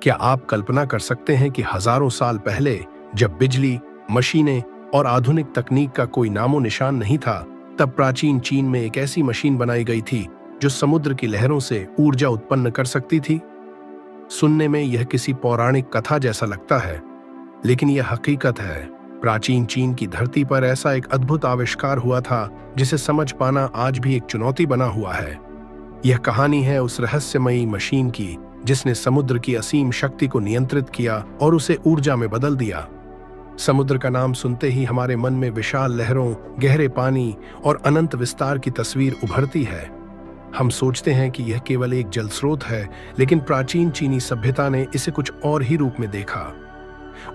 क्या आप कल्पना कर सकते हैं कि हजारों साल पहले, जब बिजली, मशीनें और आधुनिक तकनीक का कोई नामो निशान नहीं था, तब प्राचीन चीन में एक ऐसी मशीन बनाई गई थी जो समुद्र की लहरों से ऊर्जा उत्पन्न कर सकती थी। सुनने में यह किसी पौराणिक कथा जैसा लगता है, लेकिन यह हकीकत है। प्राचीन चीन की धरती पर ऐसा एक अद्भुत आविष्कार हुआ था जिसे समझ पाना आज भी एक चुनौती बना हुआ है। यह कहानी है उस रहस्यमयी मशीन की जिसने समुद्र की असीम शक्ति को नियंत्रित किया और उसे ऊर्जा में बदल दिया। समुद्र का नाम सुनते ही हमारे मन में विशाल लहरों, गहरे पानी और अनंत विस्तार की तस्वीर उभरती है। हम सोचते हैं कि यह केवल एक जल स्रोत है, लेकिन प्राचीन चीनी सभ्यता ने इसे कुछ और ही रूप में देखा।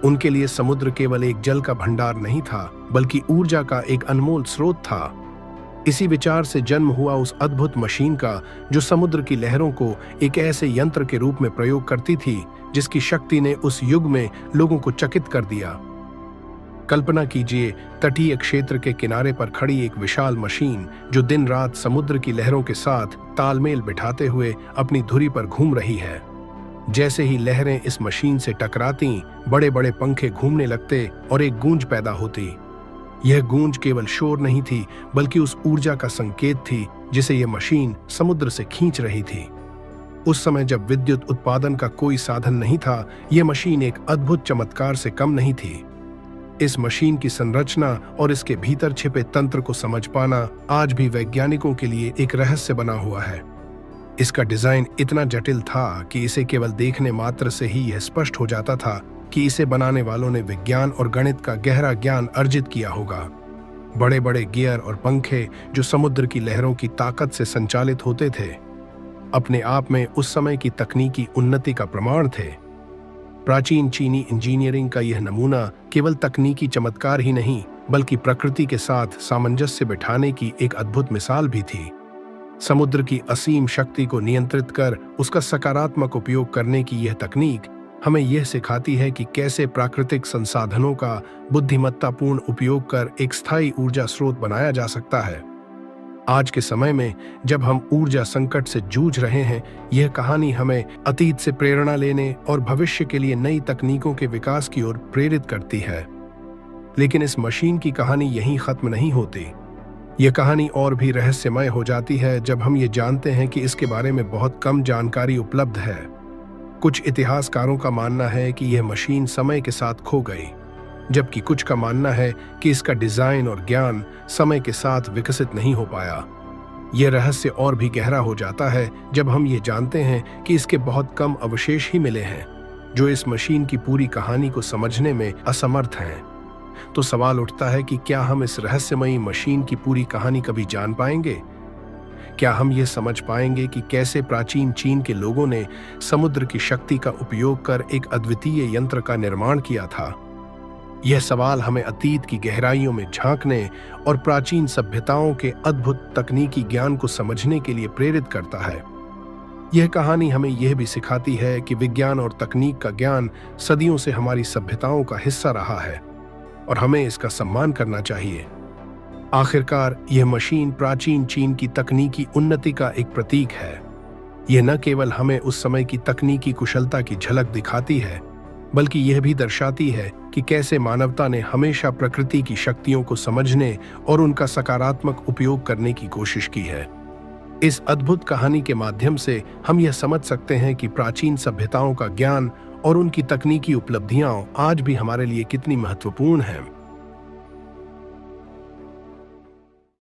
उनके लिए समुद्र केवल एक जल का भंडार नहीं था, बल्कि ऊर्जा का एक अनमोल स्रोत था। इसी विचार से जन्म हुआ उस अद्भुत मशीन का, जो समुद्र की लहरों को एक ऐसे यंत्र के रूप में प्रयोग करती थी जिसकी शक्ति ने उस युग में लोगों को चकित कर दिया। कल्पना कीजिए, तटीय क्षेत्र के किनारे पर खड़ी एक विशाल मशीन जो दिन रात समुद्र की लहरों के साथ तालमेल बिठाते हुए अपनी धुरी पर घूम रही है। जैसे ही लहरें इस मशीन से टकराती, बड़े बड़े पंखे घूमने लगते और एक गूंज पैदा होती। यह गूंज केवल शोर नहीं थी, बल्कि उस ऊर्जा का संकेत थी जिसे यह मशीन समुद्र से खींच रही थी। उस समय जब विद्युत उत्पादन का कोई साधन नहीं था, यह मशीन एक अद्भुत चमत्कार से कम नहीं थी। इस मशीन की संरचना और इसके भीतर छिपे तंत्र को समझ पाना आज भी वैज्ञानिकों के लिए एक रहस्य बना हुआ है। इसका डिजाइन इतना जटिल था कि इसे केवल देखने मात्र से ही यह स्पष्ट हो जाता था कि इसे बनाने वालों ने विज्ञान और गणित का गहरा ज्ञान अर्जित किया होगा। बड़े बड़े गियर और पंखे जो समुद्र की लहरों की ताकत से संचालित होते थे, अपने आप में उस समय की तकनीकी उन्नति का प्रमाण थे। प्राचीन चीनी इंजीनियरिंग का यह नमूना केवल तकनीकी चमत्कार ही नहीं, बल्कि प्रकृति के साथ सामंजस्य बिठाने की एक अद्भुत मिसाल भी थी। समुद्र की असीम शक्ति को नियंत्रित कर उसका सकारात्मक उपयोग करने की यह तकनीक हमें यह सिखाती है कि कैसे प्राकृतिक संसाधनों का बुद्धिमत्तापूर्ण उपयोग कर एक स्थायी ऊर्जा स्रोत बनाया जा सकता है। आज के समय में जब हम ऊर्जा संकट से जूझ रहे हैं, यह कहानी हमें अतीत से प्रेरणा लेने और भविष्य के लिए नई तकनीकों के विकास की ओर प्रेरित करती है। लेकिन इस मशीन की कहानी यहीं खत्म नहीं होती। यह कहानी और भी रहस्यमय हो जाती है जब हम ये जानते हैं कि इसके बारे में बहुत कम जानकारी उपलब्ध है। कुछ इतिहासकारों का मानना है कि यह मशीन समय के साथ खो गई, जबकि कुछ का मानना है कि इसका डिजाइन और ज्ञान समय के साथ विकसित नहीं हो पाया। यह रहस्य और भी गहरा हो जाता है जब हम ये जानते हैं कि इसके बहुत कम अवशेष ही मिले हैं, जो इस मशीन की पूरी कहानी को समझने में असमर्थ हैं। तो सवाल उठता है कि क्या हम इस रहस्यमयी मशीन की पूरी कहानी कभी जान पाएंगे? क्या हम ये समझ पाएंगे कि कैसे प्राचीन चीन के लोगों ने समुद्र की शक्ति का उपयोग कर एक अद्वितीय यंत्र का निर्माण किया था? यह सवाल हमें अतीत की गहराइयों में झांकने और प्राचीन सभ्यताओं के अद्भुत तकनीकी ज्ञान को समझने के लिए प्रेरित करता है। यह कहानी हमें यह भी सिखाती है कि विज्ञान और तकनीक का ज्ञान सदियों से हमारी सभ्यताओं का हिस्सा रहा है और हमें इसका सम्मान करना चाहिए। आखिरकार यह मशीन प्राचीन चीन की तकनीकी उन्नति का एक प्रतीक है। यह न केवल हमें उस समय की तकनीकी कुशलता की झलक दिखाती है, बल्कि यह भी दर्शाती है कि कैसे मानवता ने हमेशा प्रकृति की शक्तियों को समझने और उनका सकारात्मक उपयोग करने की कोशिश की है। इस अद्भुत कहानी के माध्यम से हम यह समझ सकते हैं कि प्राचीन सभ्यताओं का ज्ञान और उनकी तकनीकी उपलब्धियां आज भी हमारे लिए कितनी महत्वपूर्ण हैं।